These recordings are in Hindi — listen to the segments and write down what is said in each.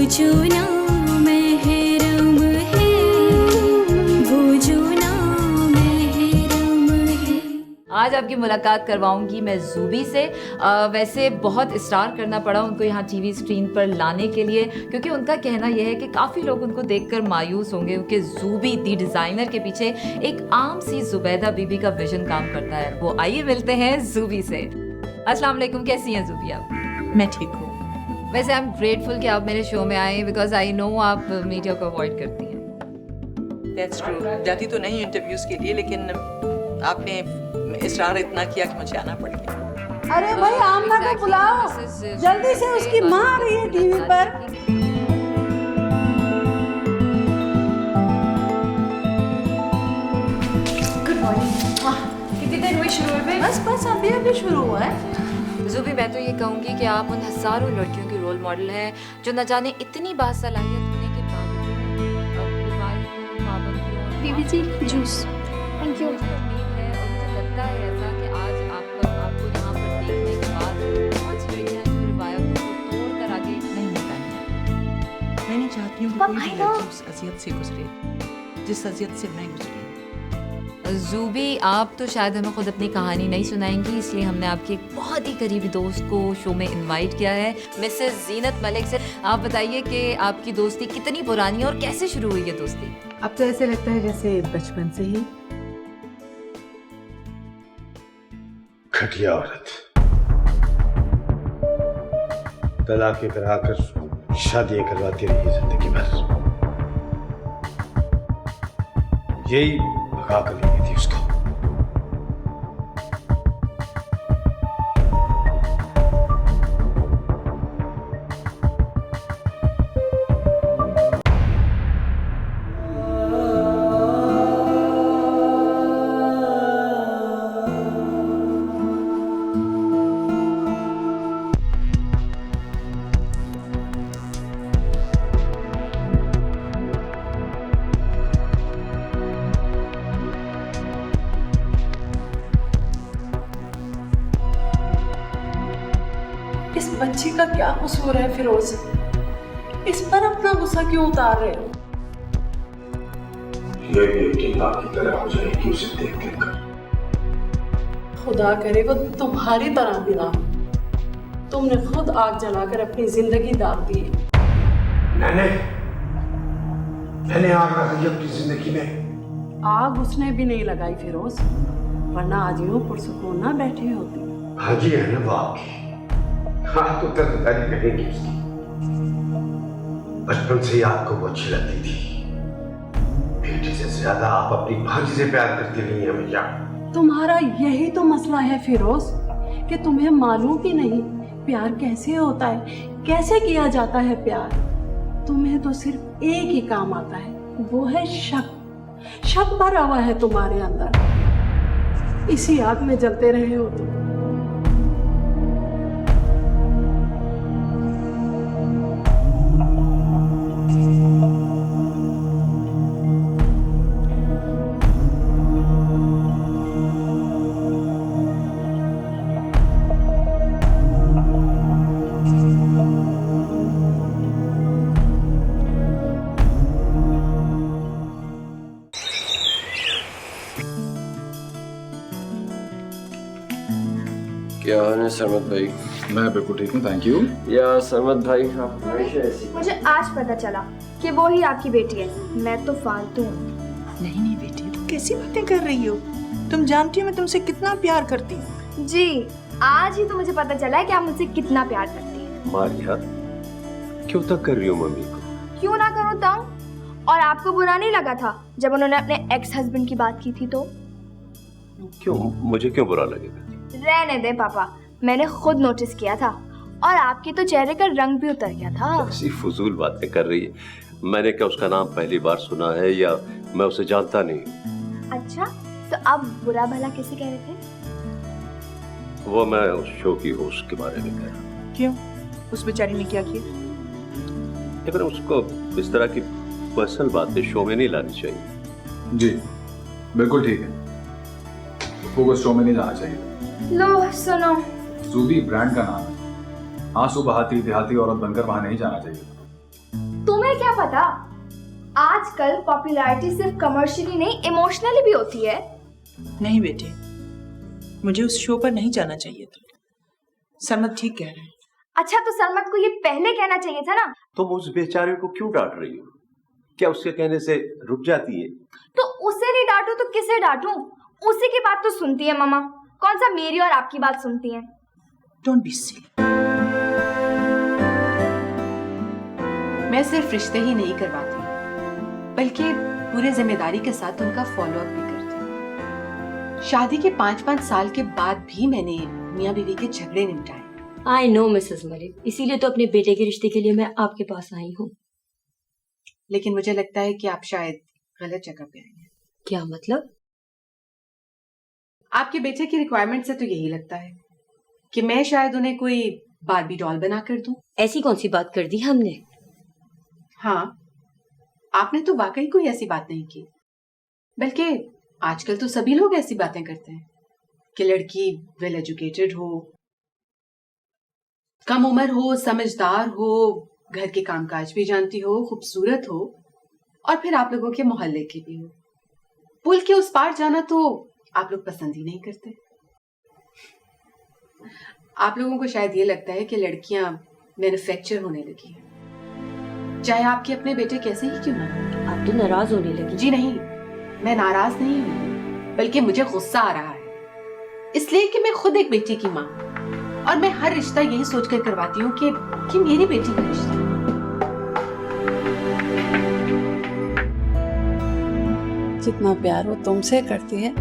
जो ना महरम है, वो जो ना महरम है। आज आपकी मुलाकात करवाऊंगी मैं ज़ूबी से। वैसे बहुत इस्रार करना पड़ा उनको यहाँ टीवी स्क्रीन पर लाने के लिए, क्योंकि उनका कहना यह है कि काफ़ी लोग उनको देखकर मायूस होंगे, क्योंकि ज़ूबी दी डिज़ाइनर के पीछे एक आम सी जुबैदा बीबी का विजन काम करता है। वो आइए मिलते हैं ज़ूबी से। अस्सलाम वालेकुम, कैसी हैं ज़ूबी आप? मैं ठीक हूँ। वैसे आई एम ग्रेटफुल कि आप मेरे शो में आए, बिकॉज आई नो आप मीडिया को अवॉइड करती हैं। That's true. जाती तो नहीं इंटरव्यूज के लिए, लेकिन आपने इसरार इतना किया कि मुझे आना पड़ गया। अरे भाई आमना को बुलाओ, जल्दी से, उसकी माँ आ रही है टीवी पर। Good morning. कितनी देर हुई शुरू हुए? बस अभी शुरू हुआ है। ज़ूबी, मैं तो ये कहूँगी कि आप उन हज़ारों लड़कियों की रोल मॉडल हैं जो न जाने इतनी बासलाहियत होने के बावजूद रिवायतों, पाबंदियों, बीबी जी जूस। Thank you. मुझे उम्मीद है और मुझे लगता है ऐसा कि आज आपको यहाँ पर देखने के बाद बहुत सी लड़कियाँ जो रिवायतों को तोड़ कर आगे नहीं निकल पाएंगी। मैं नहीं चाहती हूँ कि कोई भी लड़की उस अजियत से गुजरे जिस अजियत से मैं गुजरी। ज़ूबी, आप तो शायद हमें खुद अपनी कहानी नहीं सुनाएंगी, इसलिए हमने आपके एक बहुत ही करीबी दोस्त को शो में इनवाइट किया है, मिसेस जीनत मलिक से। आप बताइए कि आपकी दोस्ती कितनी पुरानी है और कैसे शुरू हुई है दोस्ती? अब तो ऐसे लगता है जैसे बचपन से ही। घटिया औरत, तलाक कराकर शादियां करवाती रही जिंदगी भर, यही भगा कर ली थी उसको। इस बच्ची का क्या कसूर है फिरोज? इस पर अपना गुस्सा क्यों उतार रहे हो? ये भी अपनी माँ की तरह हो जाएगी उसे देख देख कर। खुदा करे वो तुम्हारी तरह भी ना हो। तुमने खुद आग जलाकर अपनी जिंदगी दाग दी है। मैंने आग लगाई अपनी जिंदगी में। आग उसने भी नहीं लगाई फिरोज, वरना आज यूं पुरसुकून ना बैठी होती। हाजी है ना वो आपकी, हाँ तो तरकारी कहेंगी उसकी। बचपन से ही आपको वो अच्छी लगती थी, बेटी से ज्यादा आप अपनी भांजी से प्यार करती रही हैं भैया। तुम्हारा यही तो मसला है फिरोज, कि तुम्हें मालूम ही नहीं प्यार कैसे होता है, कैसे किया जाता है प्यार। तुम्हें तो सिर्फ एक ही काम आता है, वो है शक। शक भरा हुआ है तुम्हारे अंदर, इसी आग में जलते रहे हो तुम। क्या हाल है सरमत भाई? मैं बिल्कुल ठीक हूँ, थैंक यू। या सरमत भाई, आप हमेशा ऐसी। मुझे आज पता चला कि वो ही आपकी बेटी है, मैं तो फालतू हूँ। नहीं बेटी, तुम कैसी बातें कर रही हो? तुम जानती हो मैं तुमसे कितना प्यार करती हूँ। जी, आज ही तो मुझे पता चला है कि आप मुझसे कितना प्यार करती हैं। मारिया, क्यों तक कर रही हो मम्मी को? क्यों ना करूँ तंग? और आपको बुरा नहीं लगा था जब उन्होंने अपने एक्स हस्बैंड की बात की थी तो? क्यों, मुझे क्यों बुरा लगेगा? रहने दे पापा, मैंने खुद नोटिस किया था और आपके तो चेहरे का रंग भी उतर गया था। ऐसी फजूल बातें कर रही है। मैंने क्या उसका नाम पहली बार सुना है या मैं उसे जानता नहीं? अच्छा, तो आप बुरा भला कैसे कह रहे थे? वो मैं उस शो की होस्ट के बारे में कह रहा। क्यों? उस बेचारी ने क्या किया? लेकिन उसको इस तरह की पर्सनल बातें शो में नहीं लानी चाहिए। जी बिल्कुल ठीक है, फोकस शो में नहीं जाना चाहिए। लो सुनो, ज़ूबी ब्रांड का नाम है, आंसू बहाती देहाती औरत बनकर वहां नहीं जाना चाहिए। तुम्हें क्या पता, आजकल पॉपुलैरिटी सिर्फ कमर्शियली नहीं इमोशनली भी होती है। नहीं बेटे, मुझे उस शो पर नहीं जाना चाहिए था। सरमत ठीक कह रहे हैं। अच्छा तो सरमत को ये पहले कहना चाहिए था ना। तुम उस बेचारे को क्यों डांट रही हो? क्या उसके कहने से रुक जाती है? तो उसे नहीं डांटू तो किसे डांटू? उसी की बात तो सुनती है मामा, कौन सा मेरी और आपकी बात सुनती है। Don't be silly. मैं सिर्फ रिश्ते ही नहीं करवाती, बल्कि पूरे जिम्मेदारी के साथ उनका फॉलो अप भी करती हूँ। शादी के 5-5 साल के बाद भी मैंने मियाँ बीवी के झगड़े निपटाए। आई नो मिसेस मलिक, इसीलिए तो अपने बेटे के रिश्ते के लिए मैं आपके पास आई हूँ। लेकिन मुझे लगता है कि आप शायद गलत जगह पे आई हैं। क्या मतलब? आपके बेटे की रिक्वायरमेंट से तो यही लगता है कि मैं शायद उन्हें कोई बारबी डॉल बना कर दूं। ऐसी कौन सी बात कर दी हमने? हाँ, आपने तो वाकई कोई ऐसी बात नहीं की। बल्कि आजकल तो सभी लोग ऐसी बातें करते हैं कि लड़की वेल एजुकेटेड हो, कम उम्र हो, समझदार हो, घर के कामकाज भी जानती हो, खूबसूरत हो और फिर आप लोगों के मोहल्ले की भी हो। पुल के उस पार जाना तो आप लोग पसंद ही नहीं करते। आप लोगों को शायद ये लगता है कि लड़कियां मैन्युफैक्चर होने लगी हैं, चाहे आपके अपने बेटे कैसे ही क्यों ना हो। आप तो नाराज होने लगी। जी नहीं, मैं नाराज नहीं हूँ, बल्कि मुझे गुस्सा आ रहा है, इसलिए कि मैं खुद एक बेटी की माँ हूँ और मैं हर रिश्ता यही सोचकर करवाती हूँ कि मेरी बेटी का रिश्ता है। जितना प्यार वो तुमसे करती है,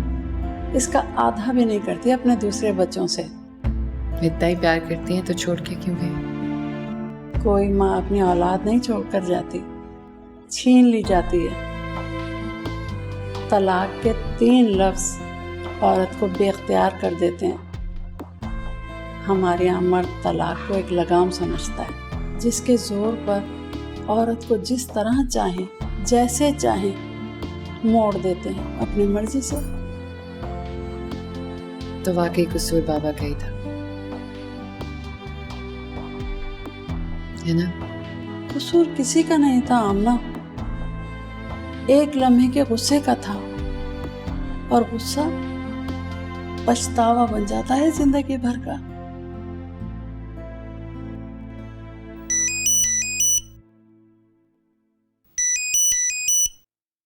इसका आधा भी नहीं करती अपने दूसरे बच्चों से। इतना ही प्यार करती हैं तो छोड़ के क्यों गई? कोई माँ अपनी औलाद नहीं छोड़कर जाती, छीन ली जाती है। तलाक के 3 लफ्ज औरत को बेख्तियार कर देते हैं। हमारे यहाँ मर्द तलाक को एक लगाम समझता है, जिसके जोर पर औरत को जिस तरह चाहे, जैसे चाहे मोड़ देते हैं अपनी मर्जी से। तो वाकई कसूर बाबा का ही था, है ना? कसूर किसी का नहीं था आमना, एक लम्हे के गुस्से का था और गुस्सा पछतावा बन जाता है जिंदगी भर का।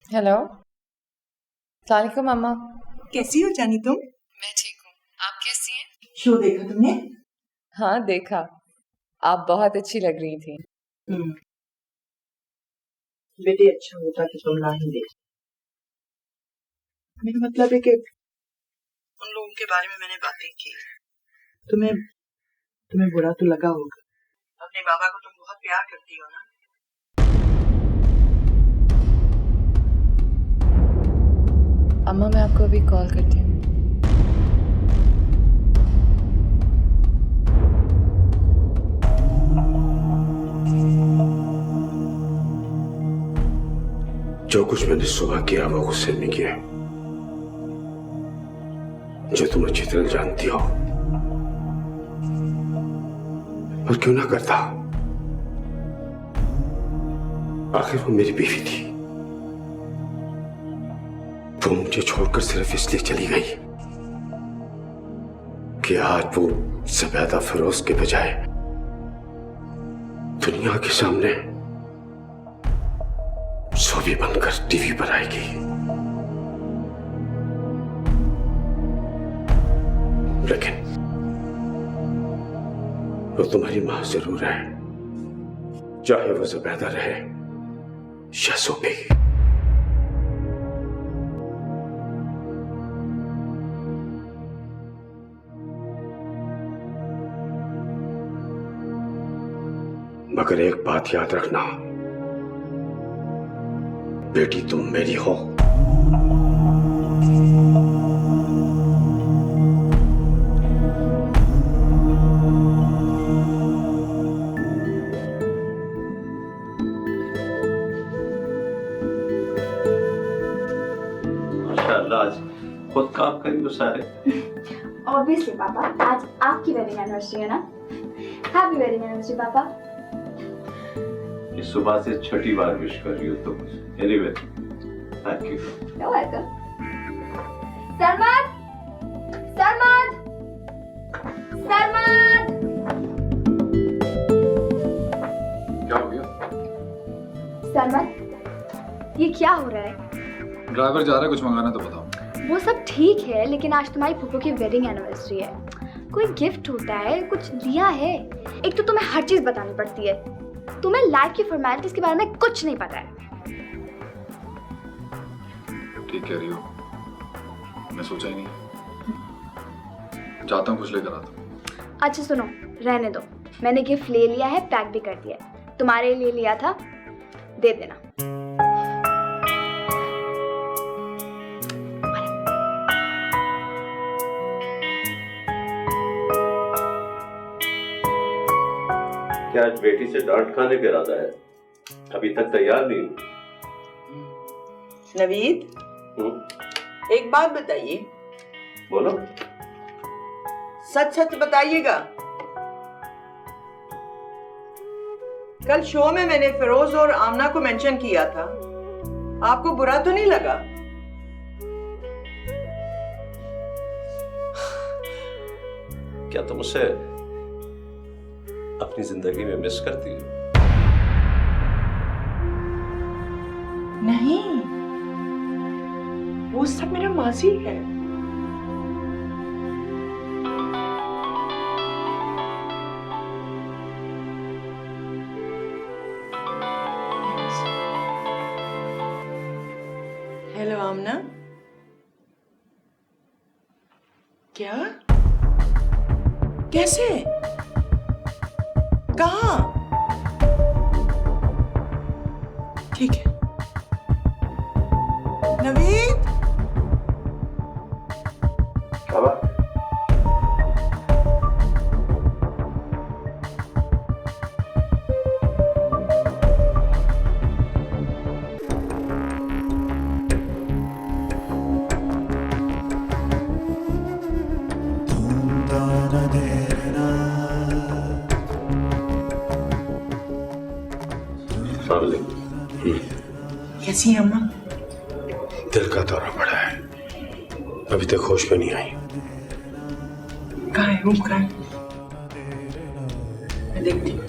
हेलो, सलामुअलैकुम अम्मा। कैसी हो जानी तुम? मैं ठीक हूँ, आप कैसी हैं? शो देखा तुमने? हाँ देखा, आप बहुत अच्छी लग रही थी। बेटे अच्छा होता कि तुम ना ही देख। मेरा मतलब है कि उन लोगों के बारे में मैंने बातें की। तुम्हें बुरा तो लगा होगा। अपने बाबा को तुम बहुत प्यार करती हो ना? अम्मा मैं आपको अभी कॉल करती हूँ। जो कुछ मैंने सुबह किया वो गुस्से में किया, जो तुम अच्छी तरह जानती हो। और क्यों ना करता, आखिर वो मेरी बीवी थी। वो मुझे छोड़कर सिर्फ इसलिए चली गई कि आज वो ज़ुबैदा फिरोज के बजाय दुनिया के सामने सोबी बनकर टीवी पर आएगी। लेकिन वो तुम्हारी मां जरूर है, चाहे वो ज़ुबैदा रहे या सोबी। मगर एक बात याद रखना, बेटी तुम मेरी हो। माशाअल्लाह, आज खुद काम करी हो सारे। ऑब्वियसली पापा, आज आपकी वेडिंग एनिवर्सरी है ना। हैप्पी वेडिंग एनिवर्सरी पापा। इस सुबह से छठी बार विश कर रही हो तुम। Anyway thank you. You're welcome. Sarmad, Sarmad, Sarmad. क्या हो गया? सरमद, ये क्या हो रहा है? ड्राइवर जा रहा है, कुछ मंगाना तो बताओ। वो सब ठीक है, लेकिन आज तुम्हारी फूफो की वेडिंग एनिवर्सरी है। कोई गिफ्ट होता है, कुछ लिया है। एक तो तुम्हें हर चीज बतानी पड़ती है। तुम्हें लाइफ की फॉर्मेलिटीज के बारे में कुछ नहीं पता है। ठीक कह रही हो, मैं सोचा ही नहीं। जाता हूँ, कुछ लेकर आता हूँ। अच्छा सुनो, रहने दो। मैंने गिफ्ट ले लिया है, पैक भी कर दिया है। तुम्हारे लिए लिया था, दे देना। क्या आज बेटी से डांट खाने का इरादा है? अभी तक तैयार नहीं हूँ। नवीद, एक बात बताइए। बोलो। सच सच बताइएगा। कल शो में मैंने फिरोज और आमना को मेंशन किया था, आपको बुरा तो नहीं लगा? क्या तुम उसे अपनी जिंदगी में मिस करती हो? नहीं, वो सब मेरा माजी है। हेलो आमना। क्या? कैसे? कहाँ? ठीक है। नवीद, कैसी है अम्मा? दिल का दौरा पड़ा है, अभी तक होश में नहीं आई। कहाँ है? रूम कहाँ है? मैं देखती हूँ।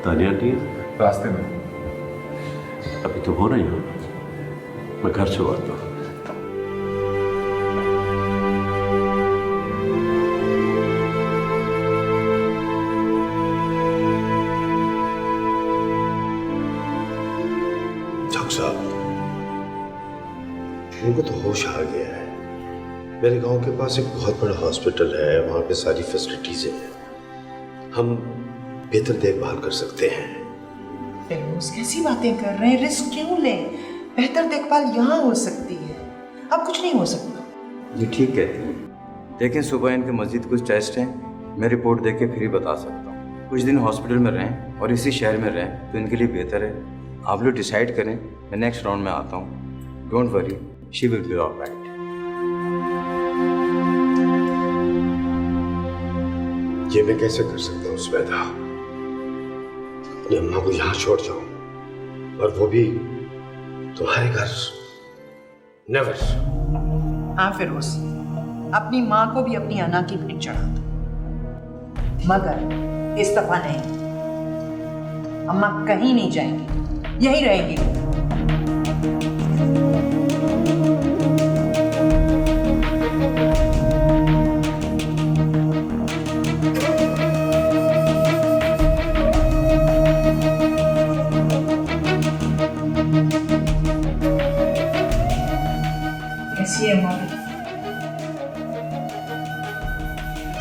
तानिया नहीं? रास्ते में। अभी तो हो नहीं हो, मैं घर छुड़वाता हूँ। डॉक्टर साहब, उनको तो होश आ गया है। मेरे गांव के पास एक बहुत बड़ा हॉस्पिटल है, वहाँ पे सारी फैसिलिटीज हैं। हम बेहतर देखभाल कर सकते हैं। फिरोज, कैसी बातें कर रहे हैं? रिस्क क्यों लें? बेहतर देखभाल यहाँ हो सकती है, अब कुछ नहीं हो सकता। ये ठीक कहती हैं, लेकिन सुबह इनके मस्जिद कुछ टेस्ट हैं, मैं रिपोर्ट देख के फिर ही बता सकता हूँ। कुछ दिन हॉस्पिटल में रहें और इसी शहर में रहें तो इनके लिए बेहतर है। आप लोग डिसाइड करें, मैं नेक्स्ट राउंड में आता हूँ। Don't worry, she will be alright. ये मैं कैसे कर सकता हूँ सुबैदा? अपनी अम्मा को यहाँ छोड़ जाऊं, और वो भी तुम्हारे घर? नेवर। हाँ फिरोज, अपनी माँ को भी अपनी अना की भेंट चढ़ा दो, मगर इस दफा नहीं, अम्मा कहीं नहीं जाएंगी, यहीं रहेंगी। कैसी है अम्मा?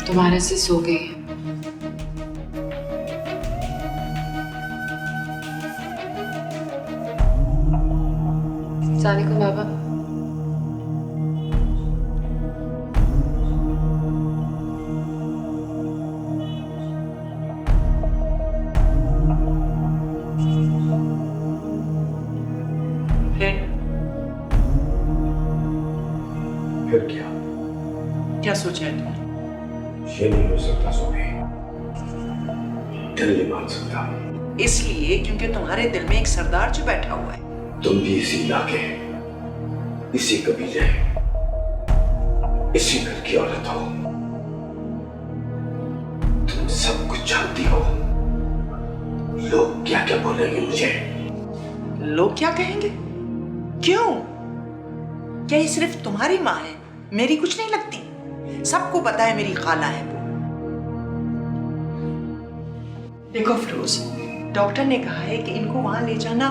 तुम्हारे से सो गई है। अस्सलामुअलैकुम बाबा। फिर क्या? क्या सोचा है तुमने? ये नहीं हो सकता सोफी, दिल नहीं मान सकता। इसलिए क्योंकि तुम्हारे दिल में एक सरदार जो बैठा हुआ है। तुम भी इसी इलाके, इसी कबीले, इसी घर की औरत हो। तुम सब कुछ जानती हो। लोग क्या क्या बोलेंगे मुझे? लोग क्या कहेंगे? क्यों? क्या ये सिर्फ तुम्हारी माँ है, मेरी कुछ नहीं लगती? सबको पता है मेरी खाला है वो। देखो फिरोज, डॉक्टर ने कहा है कि इनको वहां ले जाना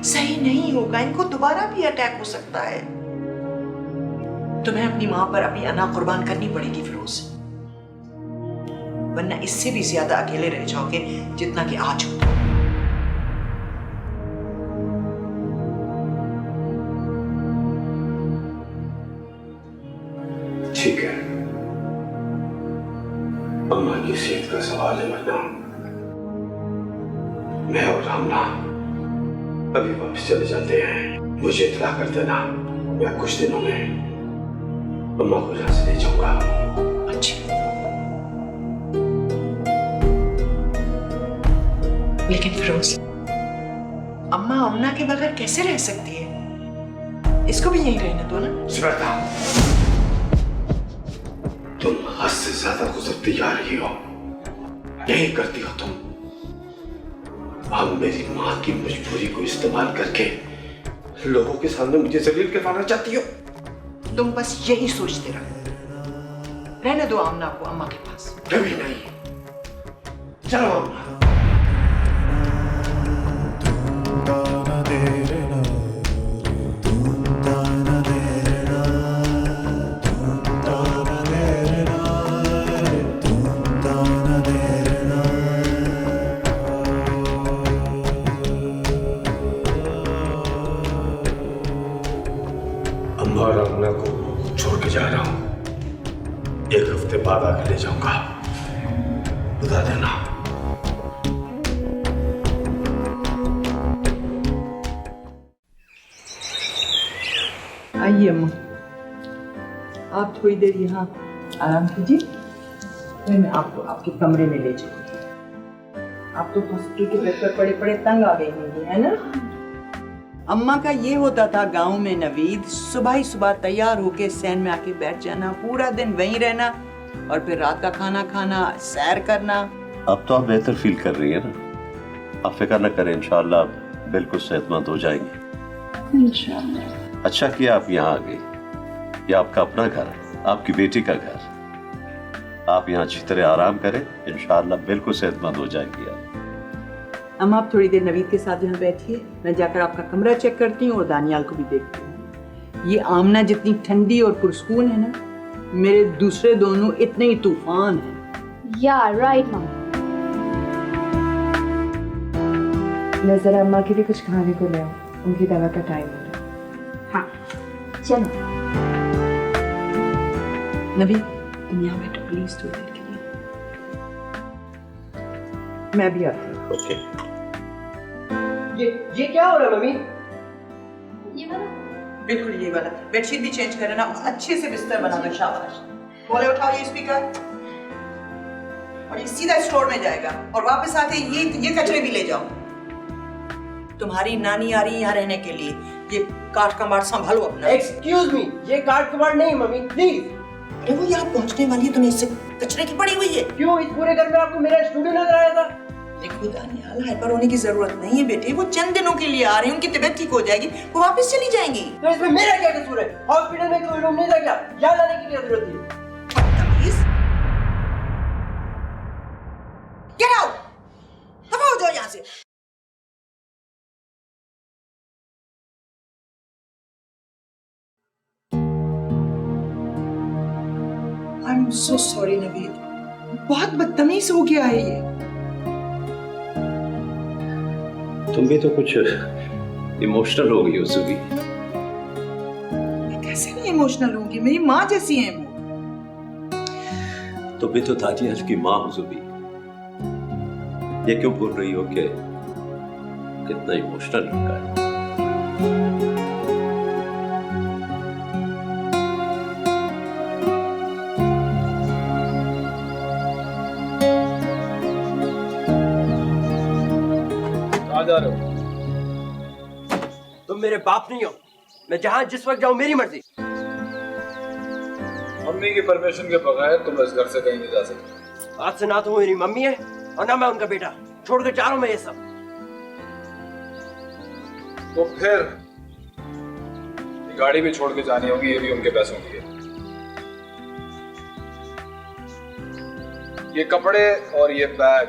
सही नहीं होगा, इनको दोबारा भी अटैक हो सकता है। तुम्हें अपनी मां पर अपनी अना कुर्बान करनी पड़ेगी फिरोज, वरना इससे भी ज्यादा अकेले रह जाओगे जितना कि आज हो। ठीक है, अम्मा की सेहत का सवाल है वरना मैं और रामना अभी वापस चले जाते हैं। मुझे इत्तला कर देना, मैं कुछ दिनों में अम्मा को यहाँ से ले जाऊंगा। अच्छा, लेकिन फिरोज, अम्मा अम्ना के बगैर कैसे रह सकती है? इसको भी यहीं रहने दो ना। श्वेता, तुम हद से ज्यादा गुजरती जा रही हो। यही करती हो तुम। अब मेरी माँ की मजबूरी को इस्तेमाल करके लोगों के सामने मुझे जलील करवाना चाहती हो। तुम बस यही सोचते रहो। रहने दो आमना को अम्मा के पास। कभी नहीं। चलो अम्मा। और अम्मा को छोड़ के जा रहा हूं। एक हफ्ते बाद आकर ले जाऊंगा, बता देना। आइए अम्मा, आप थोड़ी देर यहाँ आराम कीजिए, फिर मैं आपको आपके कमरे में ले जाऊंगी। आप तो हॉस्पिटल के बेड पर पड़े पड़े तंग आ गई होंगी, है ना? अम्मा का ये होता था गांव में नवीद, सुबह ही सुबह तैयार होके सैन में आके बैठ जाना, पूरा दिन वहीं रहना और फिर रात का खाना खाना, सैर करना। अब तो आप बेहतर फील कर रही है ना? आप फिक्र न करें, इंशाल्लाह आप बिल्कुल सेहतमंद हो जाएंगे इंशाल्लाह। अच्छा किया आप यहाँ आ गई। ये आपका अपना घर है, आपकी बेटी का घर। आप यहाँ अच्छी तरह आराम करें, इंशाल्लाह बिल्कुल सेहतमंद हो जाएंगी आप। अम्मा आप थोड़ी देर नवीद के साथ यहाँ बैठिए, मैं जाकर आपका कमरा चेक करती हूँ और दानियाल को भी देखती हूँ। ये आमना जितनी ठंडी और पुरसकून है ना, मेरे दूसरे दोनों इतने ही तूफान हैं। या राइट मम्मा। मैं जरा अम्मा के लिए कुछ खाने को ले आऊं, उनकी दवा का टाइम हो रहा है। हाँ चलो। नवीद तुम यहाँ बैठो प्लीज थोड़ी देर के लिए, मैं भी आती हूँ। ओके। ये क्या हो रहा है मम्मी? ये वाला? बिल्कुल ये वाला। बेडशीट भी चेंज करना, अच्छे से बिस्तर बना दो। शाबाश। बोले उठाओ ये स्पीकर और ये सीधा स्टोर में जाएगा और वापस आके ये कचरे भी ले जाओ। तुम्हारी नानी आ रही यहाँ रहने के लिए, ये काट कबाड़ संभालो अपना। एक्सक्यूज मी, ये काट कबाड़ नहीं मम्मी, प्लीज। अरे वो यहाँ पहुँचने वाली है, तुम्हें इससे कचरे की पड़ी हुई है। क्यों? इस पूरे घर में आपको मेरा स्टूडियो नजर आया था? देखो दानियाल, हाइपर होने की जरूरत नहीं है बेटे, वो चंद दिनों के लिए आ रही है, उनकी तबीयत ठीक हो जाएगी, वो वापस चली जाएंगी। तो इसमें मेरा क्या कसूर है? हॉस्पिटल में कोई रूम नहीं था क्या? यहाँ लाने की क्या जरूरत थी? गेट आउट, दफा हो जाओ यहाँ से। I am so sorry Naveed, बहुत बदतमीज हो गया है ये। तुम भी तो कुछ इमोशनल हो गई हो सुबी। मैं कैसे नहीं इमोशनल होंगी, मेरी माँ जैसी है वो। तुम भी तो दानियाल की माँ हो सुबी। ये क्यों बोल रही हो कि कितना इमोशनल लड़का है? जा रहे हो? तुम मेरे बाप नहीं हो, मैं जहां जिस वक्त जाऊं मेरी मर्जी। मम्मी की परमिशन के बगैर तुम इस घर से कहीं नहीं जा सकते। आज से ना तो मेरी मम्मी है और ना मैं उनका बेटा, छोड़कर जा रहा हूं मैं ये सब। तो फिर गाड़ी भी छोड़ के जानी होगी, ये भी उनके पैसों की है। ये कपड़े और ये बैग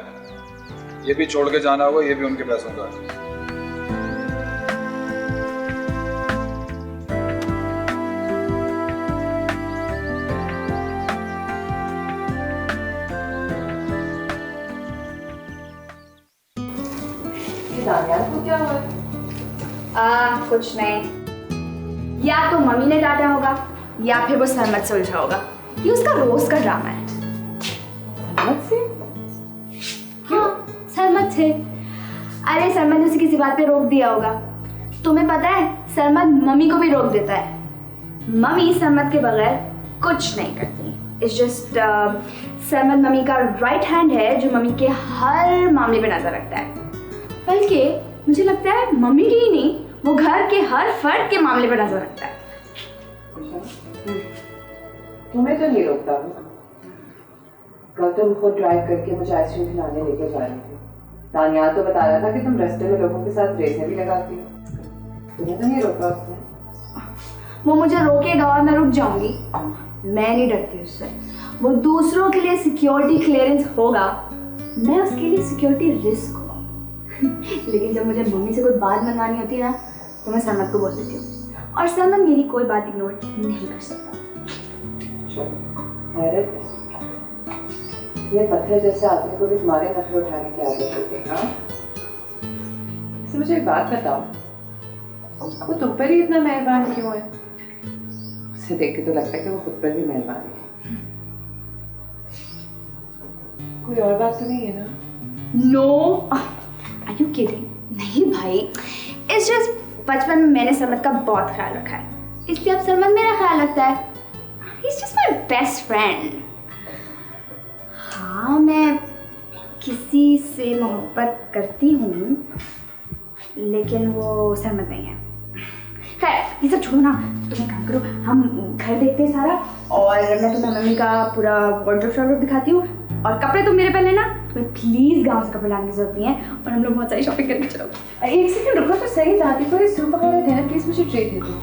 ये भी छोड़ के जाना होगा, ये भी उनके पैसों का है। दानियाल को क्या हुआ? कुछ नहीं, या तो मम्मी ने डांटा होगा या फिर वो सरमत से उलझा होगा। ये उसका रोज का ड्रामा है। सरमत से? हाँ, सरमत से। अरे सरमत ने उसे किसी बात पे रोक दिया होगा। तुम्हें पता है सरमत मम्मी को भी रोक देता है। मम्मी सरमत के बगैर कुछ नहीं करती। इट्स जस्ट सरमत मम्मी का राइट हैंड है जो मम्मी के हर मामले पे नजर रखता है। बल्कि मुझे लगता है मम्मी की ही नहीं, वो घर के हर फर्द के मामले पर नजर रखता है। तुम्हें तो नहीं रोकता वो। कल तुम खुद ड्राइव करके मुझे आइसक्रीम खिलाने लेके जा रही थी। दानियाल तो बता रहा था कि तुम रास्ते में लोगों के साथ रेसें भी लगाती हो। तुम्हें तो नहीं रोका उसने? वो मुझे रोकेगा और मैं रुक जाऊंगी। मैं नहीं डरती उससे। वो दूसरों के लिए सिक्योरिटी क्लियरेंस होगा, मैं उसके लिए सिक्योरिटी रिस्क हूँ। लेकिन जब मुझे मम्मी से कोई बात मनवानी होती है ना, तो मैं सरमत को बोल देती हूँ और सरमत मेरी कोई बात इग्नोर नहीं कर सकता। ये पत्थर जैसे आदमी को भी तुम्हारे नखरे उठाने की आदत होती है। हाँ, इससे मुझे एक बात बताओ, वो तुम पर ही इतना मेहरबान क्यों है? उसे देख के तो लगता है कि वो खुद पर भी मेहरबान है। कोई और बात तो नहीं है ना? No, are you kidding? नहीं भाई, इट्स जस्ट बचपन में मैंने सरमत का बहुत ख्याल रखा है, इसलिए अब सरमत मेरा ख्याल रखता है। He is just my best friend. हाँ, मैं किसी से मोहब्बत करती हूँ, लेकिन वो सरमत नहीं है। खैर ये सब छोड़ो ना, तुम एक काम करो, हम घर देखते हैं सारा, और मैं तुम्हें मम्मी का पूरा वार्डरोब दिखाती हूँ, और कपड़े तुम मेरे पे लेना। तुम्हें प्लीज गांव से कपड़े लाने की जरूरत नहीं है, और हम लोग बहुत सारी शॉपिंग करके चलो। एक सेकंड रुको तो सही, दादी को ये सूप वगैरह देना प्लीज, मुझे ट्रे दे दो।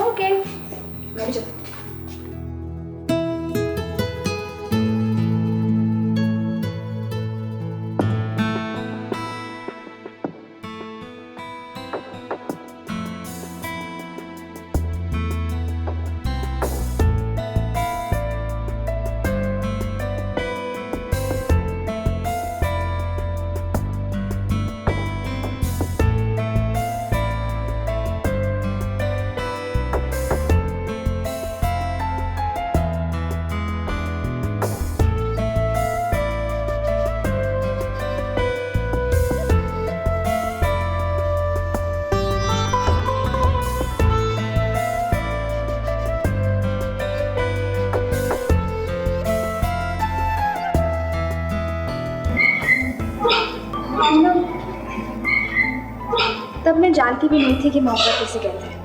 ओके, मैं भी चलती हूँ। जानती भी नहीं थी कि मोहब्बत किसे कहते हैं।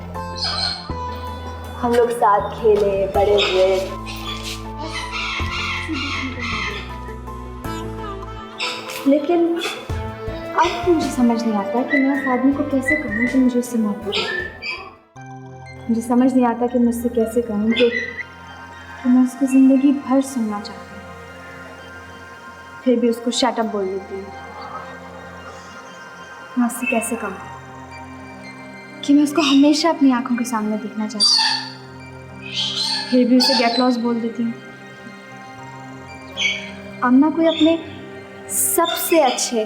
हम लोग साथ खेले, बड़े हुए। लेकिन अब मुझे समझ नहीं आता कि मैं उस आदमी को कैसे कहूँ कि मुझे उससे मोहब्बत है। मुझे समझ नहीं आता कि मैं उससे कैसे कहूँ कि मैं उसको ज़िंदगी भर सुनना चाहती हूँ, फिर भी उसको शट अप बोल देती हूँ। मैं उससे कैसे कहूँ कि मैं उसको हमेशा अपनी आंखों के सामने देखना चाहती हूँ, फिर भी उसे गेट लॉस बोल देती हूँ। अम्मा कोई अपने सबसे अच्छे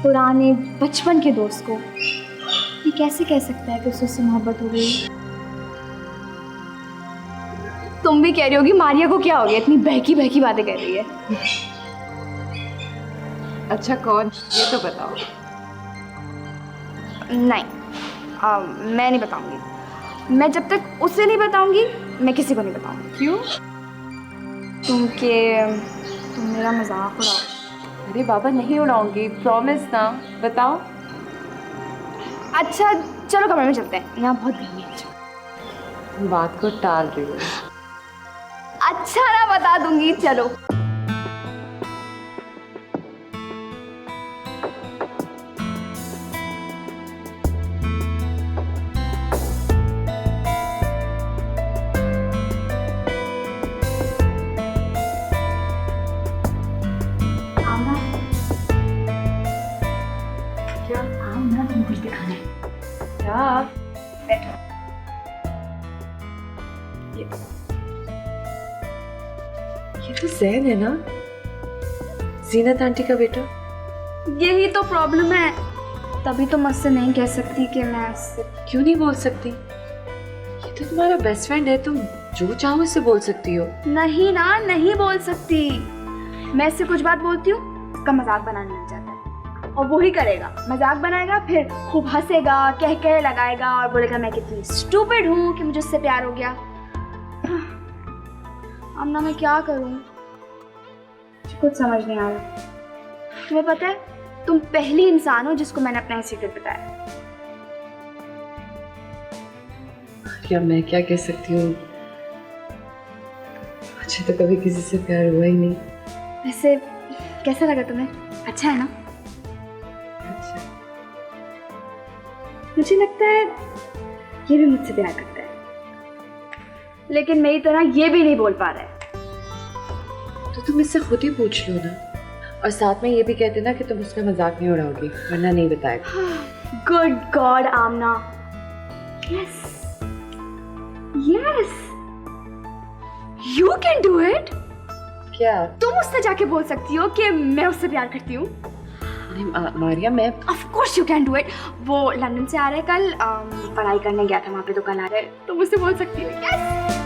पुराने बचपन के दोस्त को ये कैसे कह सकता है कि उससे मोहब्बत हो गई? तुम भी कह रही होगी मारिया को क्या हो गया, इतनी बहकी बहकी बातें कर रही है। अच्छा कौन, ये तो बताओ। नहीं, मैं नहीं बताऊंगी। मैं जब तक उसे नहीं बताऊंगी मैं किसी को नहीं बताऊंगी। क्यों? तुम मेरा मजाक उड़ाओ। अरे बाबा नहीं उड़ाऊंगी, प्रॉमिस ना। बताओ। अच्छा चलो कमरे में चलते हैं, यहाँ बहुत गर्मी है। बात को टाल रही हो। अच्छा ना बता दूंगी, चलो। ये तो ज़ैन है ना, जीनत आंटी का बेटा। यही तो प्रॉब्लम है, तभी तो मुझसे नहीं कह सकती कि मैं उससे। क्यों नहीं बोल सकती? ये तो तुम्हारा बेस्ट फ्रेंड है, तुम जो चाहो उससे बोल सकती हो। नहीं ना, नहीं बोल सकती। मैं इससे कुछ बात बोलती हूँ, उसका मजाक बनाने लग जाता है, और वो ही करेगा, मजाक बनाएगा, फिर खूब हंसेगा, कह लगाएगा और बोलेगा मैं कितनी स्टूपिड हूँ कि मुझे उससे प्यार हो गया। अब ना मैं क्या करूँ, कुछ समझ नहीं आ रहा। तुम्हें पता है, तुम पहली इंसान हो जिसको मैंने अपना सीक्रेट बताया। क्या मैं क्या कह सकती हूँ, मुझे तो कभी किसी से प्यार हुआ ही नहीं। वैसे कैसा लगा तुम्हें? अच्छा है ना? अच्छा। मुझे लगता है ये भी मुझसे प्यार करता है, लेकिन मेरी तरह ये भी नहीं बोल पा रहा है। तो तुम इससे खुद ही पूछ लो ना, और साथ में ये भी कहते ना कि तुम उसका मजाक नहीं उड़ाओगी, वरना नहीं बताएगा। Good god Amna, yes yes, you can do it. क्या तुम उससे जाके बोल सकती हो कि मैं उससे प्यार करती हूँ? मारिया, मैं of course you can do it. वो लंदन से आ रहे कल, पढ़ाई करने गया था वहाँ पे, तो कल आ रहे, तुम उससे बोल सकती हो। यस।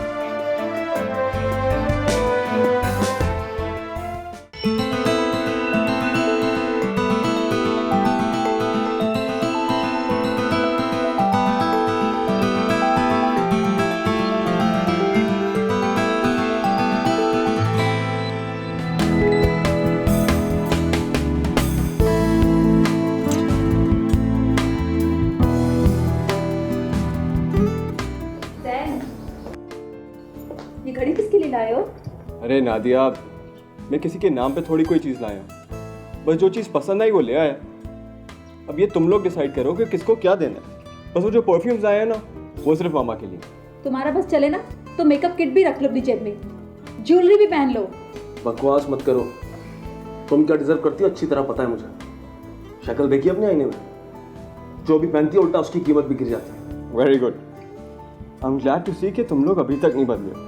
ये घड़ी किसके लिए लाए हो? अरे नादिया, मैं किसी के नाम पे थोड़ी कोई चीज़ लाया हूँ, बस जो चीज़ पसंद आई वो ले आया। अब ये तुम लोग डिसाइड करो कि किसको क्या देना है। बस वो जो परफ्यूम्स आए हैं ना, वो सिर्फ मामा के लिए। तुम्हारा बस चले ना तो मेकअप किट भी रख लो अपनी जेब में, ज्वेलरी भी पहन लो। बकवास मत करो, तुम क्या डिजर्व करती हो अच्छी तरह पता है मुझे। शक्ल देखी अपने आईने में, जो भी पहनती है उल्टा उसकी कीमत भी गिर जाती है। Very good, I am glad to see कि तुम लोग अभी तक नहीं बदले,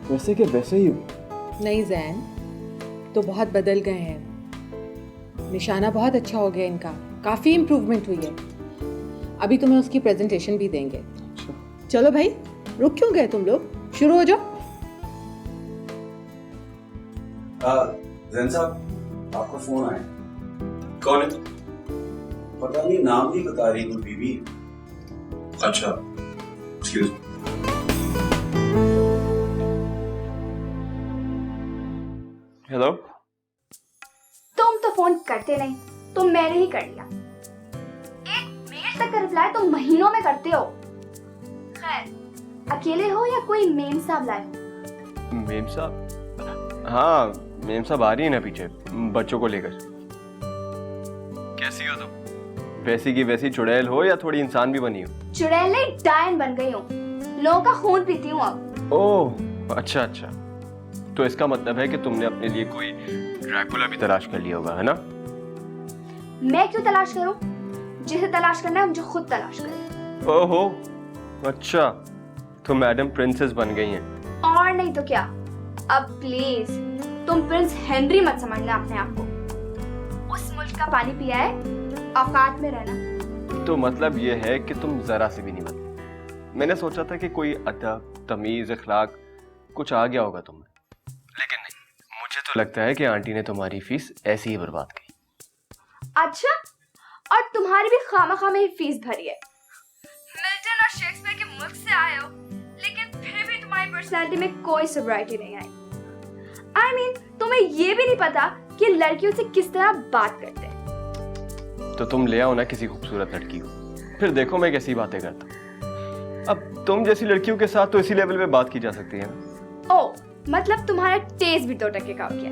वैसे के वैसे ही हो। नहीं जैन, तो बहुत बदल गए हैं। निशाना बहुत अच्छा हो गया इनका, काफ़ी इम्प्रूवमेंट हुई है। अभी तुम्हें उसकी प्रेजेंटेशन भी देंगे। अच्छा। चलो भाई, रुक क्यों गए तुम लोग, शुरू हो जाओ। जैन साहब, आपका फोन आया। कौन है? पता नहीं, नाम नहीं बता रही, कोई बीवी। अच्छा, एक्सक्यूज। हेलो। तुम तो फोन करते नहीं, तो मैंने ही कर लिया। एक मेल तक का रिप्लाई तुम महीनों में करते हो। खैर, अकेले हो या कोई मेम साहब लाए हो? मेम साहब? हाँ, मेम साहब आ रही है ना पीछे बच्चों को लेकर। कैसी हो तुम? वैसी की वैसी चुड़ैल हो या थोड़ी इंसान भी बनी हो? चुड़ैल नहीं, डायन बन गई हूँ। लोगों का खून पीती हूँ अब। ओह अच्छा अच्छा, तो इसका मतलब है कि तुमने अपने लिए कोई ड्रैकुला भी तलाश कर लिया होगा, है ना? मैं क्यों तलाश करूं? जिसे तलाश करना है मुझे खुद तलाश करे। ओहो अच्छा, तो मैडम प्रिंसेस बन गई हैं। और नहीं तो क्या। अब प्लीज तुम प्रिंस हेनरी मत समझना अपने आप को। उस मुल्क का पानी पिया है, औकात में रहना। तो मतलब ये है कि तुम जरा से भी नहीं बदली। मैंने सोचा था कि कोई अदब, तमीज, अखलाक कुछ आ गया होगा तुम्हें, लेकिन नहीं। मुझे तो लगता है कि आंटी ने तुम्हारी फीस ऐसी ही बर्बाद की। अच्छा, और तुम्हारी भी खामा में ही फीस भरी है। मिल्टन और शेक्सपियर के मुल्क से आए हो, लेकिन फिर भी तुम्हारी पर्सनालिटी में कोई सोब्राइटी नहीं आई। I mean, तुम्हें ये भी नहीं पता कि लड़कियों से किस तरह बात करते हैं। तो तुम ले आओ ना किसी खूबसूरत लड़की को, फिर देखो मैं कैसी बातें करता हूँ। अब तुम जैसी लड़कियों के साथ तो इसी लेवल पे बात की जा सकती है ना। ओ, मतलब तुम्हारा टेस्ट भी 2 टके का हो गया।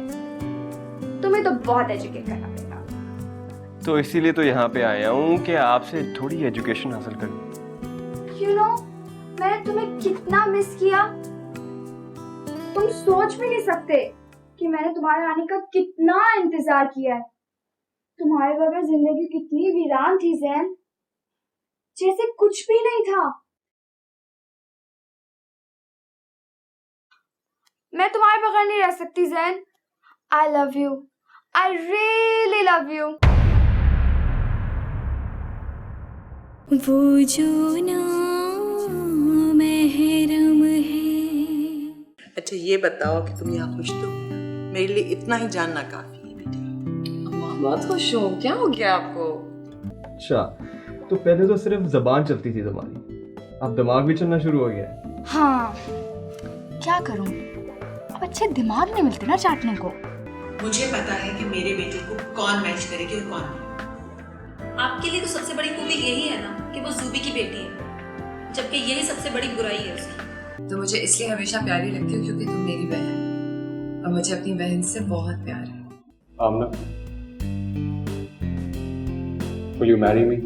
तुम्हें तो बहुत एजुकेट करना पड़ेगा। तो इसीलिए तो यहाँ पे आया हूँ कि आपसे थोड़ी एजुकेशन हासिल करूँ। You know, मैंने तुम्हें कितना मिस किया। तुम सोच भी नहीं सकते कि मैंने तुम्हारे आने का कितना इंतजार किया है। तुम्हारे बगैर जिंदगी कितनी वीरान थी ज़ैन, जैसे कुछ भी नहीं था। मैं तुम्हारे बगैर नहीं रह सकती ज़ैन। I love you. I really love you. वो जो ना महरम है। अच्छा ये बताओ कि तुम यहाँ खुश तो? मेरे लिए इतना ही जानना काफी है बेटा। बहुत खुश हूँ। क्या हो गया आपको? अच्छा, तो पहले तो सिर्फ जबान चलती थी तुम्हारी, अब दिमाग भी चलना शुरू हो गया है। हाँ, क्या करूँ? अब अच्छे दिमाग नहीं मिलते ना चाटने को। मुझे पता है कि मेरे बेटे को कौन मैच करेगी और कौन नहीं। आपके लिए तो सबसे बड़ी खूबी यही है ना कि वो जूबी की बेटी है, जबकि यही सबसे बड़ी बुराई है उसकी। तो मुझे इसलिए हमेशा प्यारी लगती हो क्योंकि तुम मेरी बहन, और मुझे अपनी बहन से बहुत प्यार है। आमना, will you marry me?